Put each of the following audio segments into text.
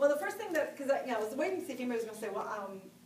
Well, the first thing that, because I was waiting to see if anybody was going to say, well,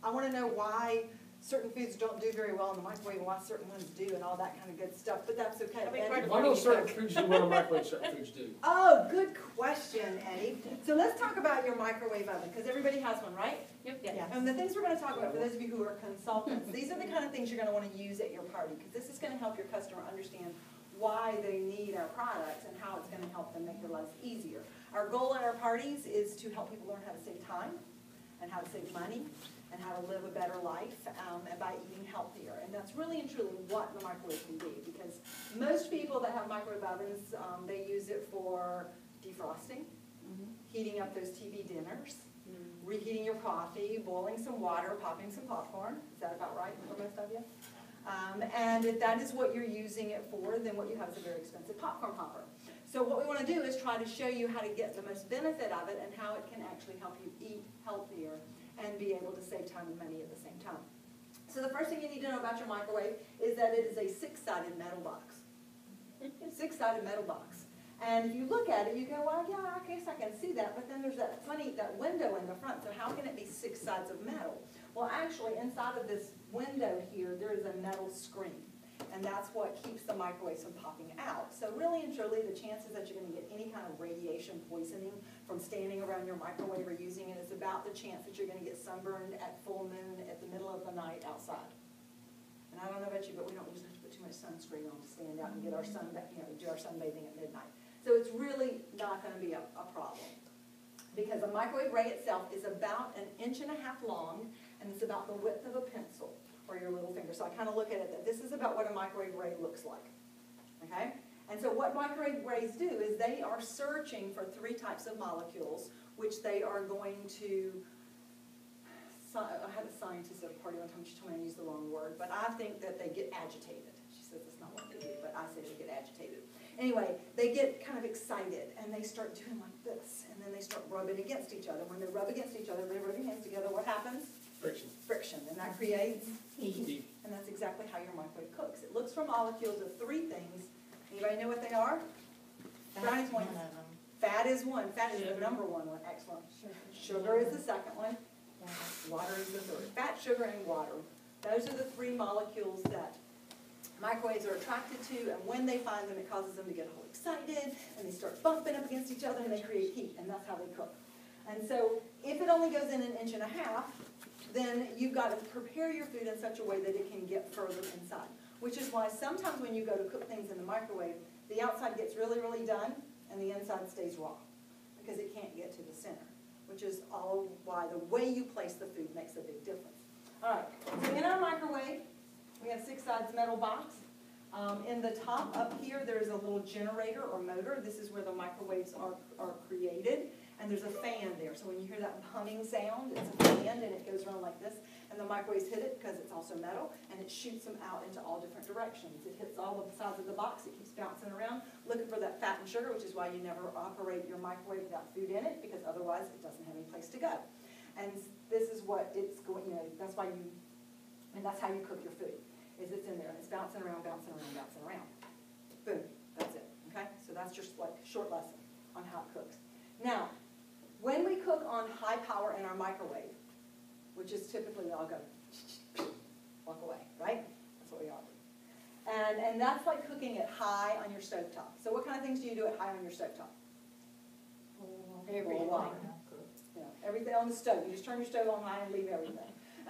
I want to know why certain foods don't do very well in the microwave and why certain ones do and all that kind of good stuff, but that's okay. I know certain foods do well in the microwave, certain foods do. Oh, good question, Eddie. So let's talk about your microwave oven, because everybody has one, right? Yep. Yeah. And the things we're going to talk about, for those of you who are consultants, these are the kind of things you're going to want to use at your party, because this is going to help your customer understand why they need our products and how it's going to help them make their lives easier. Our goal at our parties is to help people learn how to save time and how to save money and how to live a better life and by eating healthier. And that's really and truly what the microwave can be, because most people that have microwave ovens, they use it for defrosting, heating up those TV dinners, reheating your coffee, boiling some water, popping some popcorn. Is that about right for most of you? And if that is what you're using it for, then what you have is a very expensive popcorn popper. So what we want to do is try to show you how to get the most benefit of it and how it can actually help you eat healthier and be able to save time and money at the same time. So the first thing you need to know about your microwave is that it is a six-sided metal box. Six-sided metal box. And if you look at it, you go, well, yeah, I guess I can see that, but then there's that window in the front, so how can it be six sides of metal? Well, actually, inside of this window here, there is a metal screen, and that's what keeps the microwaves from popping out. So really and truly, the chances that you're going to get any kind of radiation poisoning from standing around your microwave or using it is about the chance that you're going to get sunburned at full moon at the middle of the night outside. And I don't know about you, but we don't usually have to put too much sunscreen on to stand out and get our sun, do our sunbathing at midnight. So it's really not going to be a problem, because the microwave ray itself is about 1.5 inches long, and it's about the width of a pencil or your little finger. So I kind of look at it that this is about what a microwave ray looks like. Okay? And so what microwave rays do is they are searching for 3 types of molecules, which they are going to. I had a scientist at a party one time. She told me I used the wrong word, but I think that they get agitated. She says that's not what they do, but I say they get agitated. Anyway, they get kind of excited, and they start doing like this, and then they start rubbing against each other. When they rub against each other, they rub your hands together, what happens? Friction. Friction, and that creates Heat. And that's exactly how your microwave cooks. It looks for molecules of 3 things. Anybody know what they are? Brownie's one. Fat is one. Fat is the number one. Excellent. Sugar is the second one. Water is the third. Fat, sugar, and water. Those are the 3 molecules that microwaves are attracted to, and when they find them, it causes them to get all excited, and they start bumping up against each other, and they create heat, and that's how they cook. And so if it only goes in 1.5 inches, then you've got to prepare your food in such a way that it can get further inside, which is why sometimes when you go to cook things in the microwave, the outside gets really, really done, and the inside stays raw, because it can't get to the center, which is all why the way you place the food makes a big difference. All right, so in our microwave, we have 6 sides metal box. In the top up here, there's a little generator or motor. This is where the microwaves are created. And there's a fan there. So when you hear that humming sound, it's a fan, and it goes around like this. And the microwaves hit it because it's also metal, and it shoots them out into all different directions. It hits all of the sides of the box. It keeps bouncing around, looking for that fat and sugar, which is why you never operate your microwave without food in it, because otherwise it doesn't have any place to go. And this is what it's going, that's why you, and that's how you cook your food. Is it's in there, and it's bouncing around, bouncing around, bouncing around. Boom, that's it, okay? So that's just like a short lesson on how it cooks. Now, when we cook on high power in our microwave, which is typically, I'll go, walk away, right? That's what we all do. And that's like cooking it high on your stovetop. So what kind of things do you do at high on your stovetop? Everything. Everything on the stove. You just turn your stove on high and leave everything.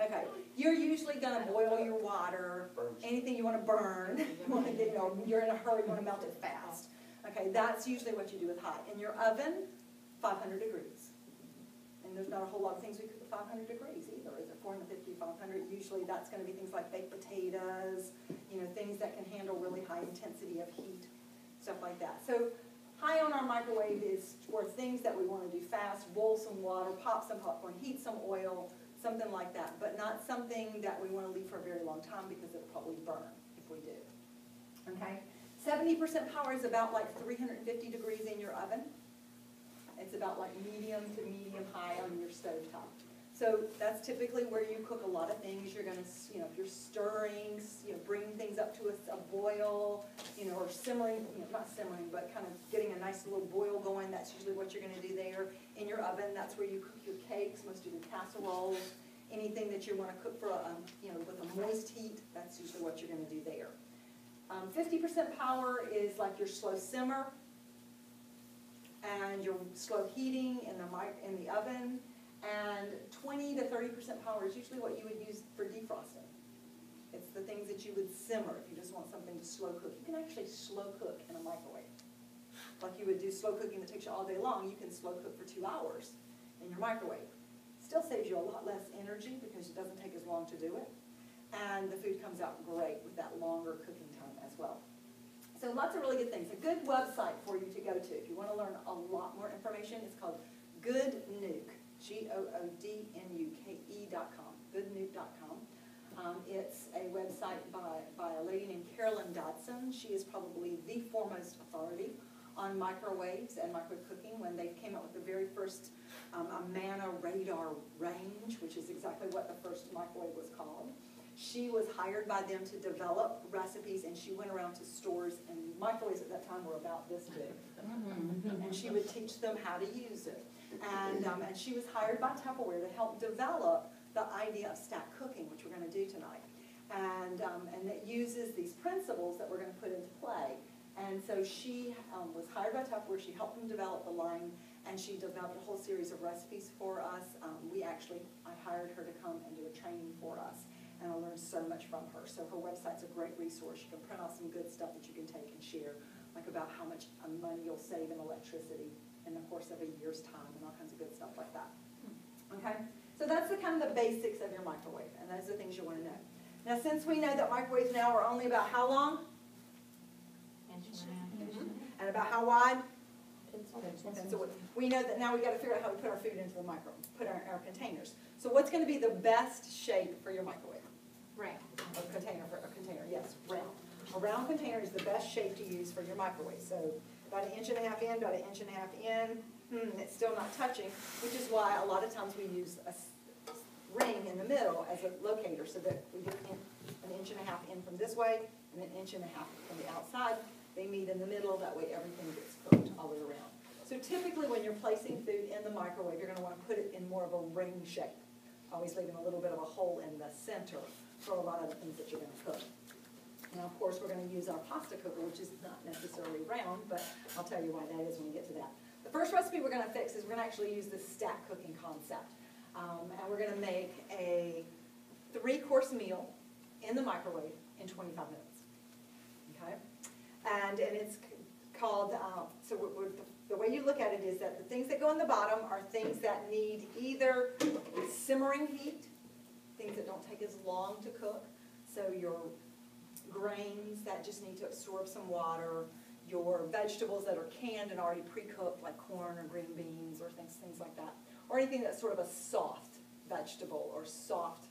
Okay, you're usually going to boil your water, anything you want to burn, you want to get, you're in a hurry, you want to melt it fast. Okay, that's usually what you do with high. In your oven, 500 degrees. And there's not a whole lot of things we cook at 500 degrees either. Is it 450, 500? Usually that's going to be things like baked potatoes, things that can handle really high intensity of heat, stuff like that. So high on our microwave is for things that we want to do fast, boil some water, pop some popcorn, heat some oil, something like that, but not something that we want to leave for a very long time because it'll probably burn if we do. Okay? 70% power is about like 350 degrees in your oven. It's about like medium to medium high on your stovetop. So that's typically where you cook a lot of things. You're going to, if you're stirring, bringing things up to a boil, or simmering, not simmering, but kind of getting a nice little boil going. That's usually what you're going to do there in your oven. That's where you cook your cakes, most of your casseroles, anything that you want to cook for, with a moist heat. That's usually what you're going to do there. 50% power is like your slow simmer and your slow heating in the oven. And 20 to 30% power is usually what you would use for defrosting. It's the things that you would simmer if you just want something to slow cook. You can actually slow cook in a microwave. Like you would do slow cooking that takes you all day long, you can slow cook for 2 hours in your microwave. Still saves you a lot less energy because it doesn't take as long to do it. And the food comes out great with that longer cooking time as well. So lots of really good things. A good website for you to go to if you want to learn a lot more information. It's called GoodNuke, GoodNuke.com, goodnuke.com. It's a website by a lady named Carolyn Dodson. She is probably the foremost authority on microwaves and microwave cooking. When they came out with the very first Amana radar range, which is exactly what the first microwave was called. She was hired by them to develop recipes, and she went around to stores, and microwaves at that time were about this big. And she would teach them how to use it. And she was hired by Tupperware to help develop the idea of stack cooking, which we're going to do tonight. And it uses these principles that we're going to put into play. And so she was hired by Tupperware. She helped them develop the line, and she developed a whole series of recipes for us. I hired her to come and do a training for us, and I learned so much from her. So her website's a great resource. You can print out some good stuff that you can take and share, like about how much money you'll save in electricity in the course of a year's time, and all kinds of good stuff like that. Okay? So that's the kind of the basics of your microwave, and those are the things you want to know. Now, since we know that microwaves now are only about how long? And about how wide? And so we know that now we've got to figure out how to put our food into the put our containers. So what's going to be the best shape for your microwave? Round. A container, yes, round. A round container is the best shape to use for your microwave. So about 1.5 inches in, about 1.5 inches in. It's still not touching, which is why a lot of times we use a ring in the middle as a locator so that we get 1.5 inches in from this way and 1.5 inches from the outside. They meet in the middle, that way everything gets cooked all the way around. So typically when you're placing food in the microwave, you're going to want to put it in more of a ring shape, always leaving a little bit of a hole in the center for a lot of the things that you're going to cook. Now, of course, we're going to use our pasta cooker, which is not necessarily round, but I'll tell you why that is when we get to that. The first recipe we're going to fix is we're going to actually use the stack cooking concept. And we're going to make a 3-course meal in the microwave in 25 minutes. Okay? And it's called, the way you look at it is that the things that go in the bottom are things that need either simmering heat, things that don't take as long to cook, so your grains that just need to absorb some water, your vegetables that are canned and already pre-cooked, like corn or green beans or things like that, or anything that's sort of a soft vegetable or soft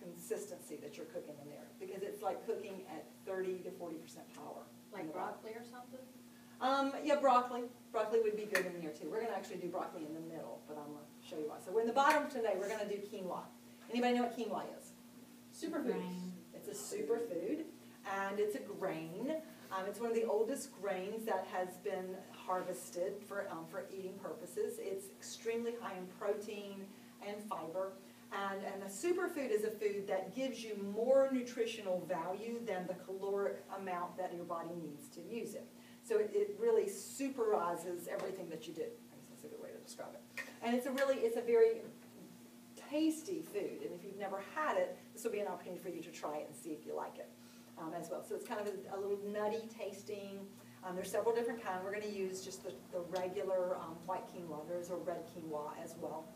consistency that you're cooking in there, because it's like cooking at 30 to 40% power. Like broccoli or something? Yeah, broccoli. Broccoli would be good in here too. We're going to actually do broccoli in the middle, but I'm going to show you why. So we're in the bottom today. We're going to do quinoa. Anybody know what quinoa is? Superfood. It's a superfood, and it's a grain. It's one of the oldest grains that has been harvested for eating purposes. It's extremely high in protein and fiber. And a superfood is a food that gives you more nutritional value than the caloric amount that your body needs to use it. So it really superizes everything that you do. I guess that's a good way to describe it. And it's a very tasty food. And if you've never had it, this will be an opportunity for you to try it and see if you like it as well. So it's kind of a little nutty tasting. There's several different kinds. We're going to use just the regular white quinoa. There's a red quinoa as well.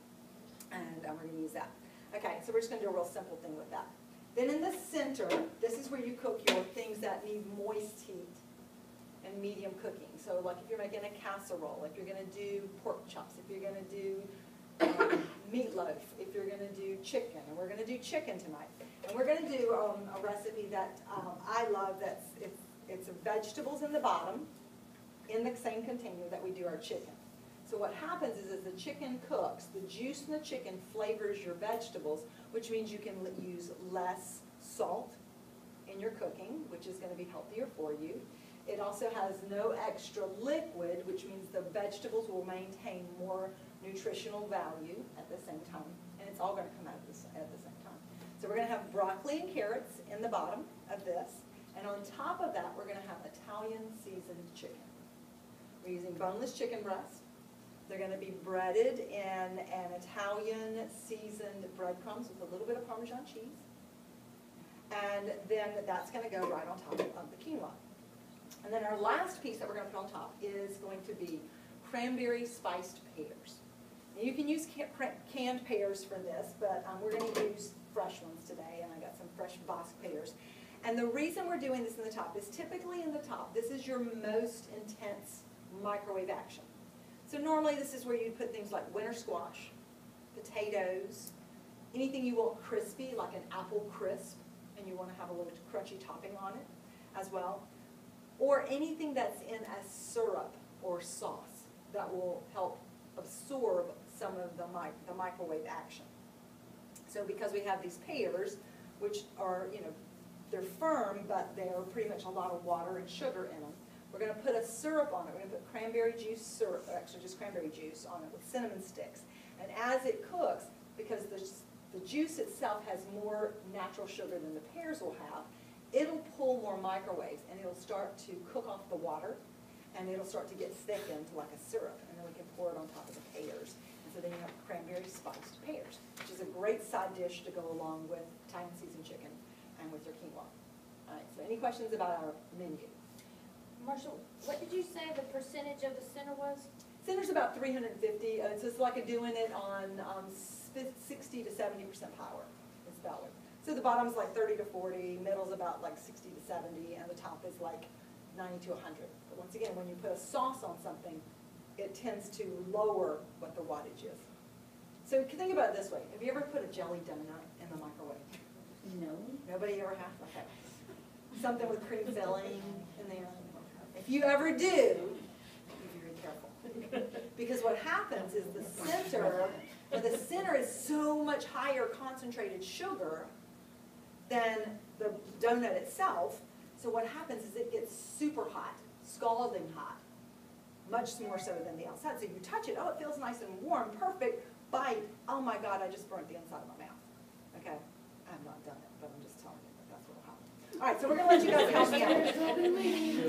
And we're going to use that. Okay, so we're just going to do a real simple thing with that. Then in the center, this is where you cook your things that need moist heat and medium cooking. So like if you're making a casserole, if you're going to do pork chops, if you're going to do meatloaf, if you're going to do chicken, and we're going to do chicken tonight. And we're going to do a recipe that I love. It's vegetables in the bottom in the same container that we do our chicken. So what happens is as the chicken cooks, the juice in the chicken flavors your vegetables, which means you can use less salt in your cooking, which is going to be healthier for you. It also has no extra liquid, which means the vegetables will maintain more nutritional value at the same time. And it's all going to come out at the same time. So we're going to have broccoli and carrots in the bottom of this. And on top of that, we're going to have Italian seasoned chicken. We're using boneless chicken breast. They're going to be breaded in an Italian seasoned breadcrumbs with a little bit of Parmesan cheese. And then that's going to go right on top of the quinoa. And then our last piece that we're going to put on top is going to be cranberry spiced pears. Now you can use canned pears for this, but we're going to use fresh ones today, and I got some fresh Bosc pears. And the reason we're doing this in the top is typically in the top, this is your most intense microwave action. So normally this is where you'd put things like winter squash, potatoes, anything you want crispy, like an apple crisp, and you want to have a little crunchy topping on it as well. Or anything that's in a syrup or sauce that will help absorb some of the microwave action. So because we have these pears, which are, they're firm, but they're pretty much a lot of water and sugar in them, we're going to put a syrup on it. We're going to put cranberry juice syrup, actually just cranberry juice on it with cinnamon sticks. And as it cooks, because the juice itself has more natural sugar than the pears will have, it'll pull more microwaves, and it'll start to cook off the water, and it'll start to get thick into like a syrup, and then we can pour it on top of the pears. And so then you have cranberry spiced pears, which is a great side dish to go along with Italian seasoned chicken and with your quinoa. All right, so any questions about our menu? Marshall, what did you say the percentage of the center was? Center's about 350, so it's like doing it on 60 to 70% power. It's about it. So the bottom's like 30 to 40, middle's about like 60 to 70, and the top is like 90 to 100. But once again, when you put a sauce on something, it tends to lower what the wattage is. So think about it this way. Have you ever put a jelly donut in the microwave? No. Nobody ever has? Okay. Something with cream filling in there. If you ever do, be very careful. Because what happens is the center is so much higher concentrated sugar than the donut itself. So what happens is it gets super hot, scalding hot, much more so than the outside. So you touch it, oh, it feels nice and warm, perfect, bite, oh my God, I just burnt the inside of my mouth. Okay, I have not done it, but I'm just telling you that that's what will happen. All right, so we're going to let you guys help me out.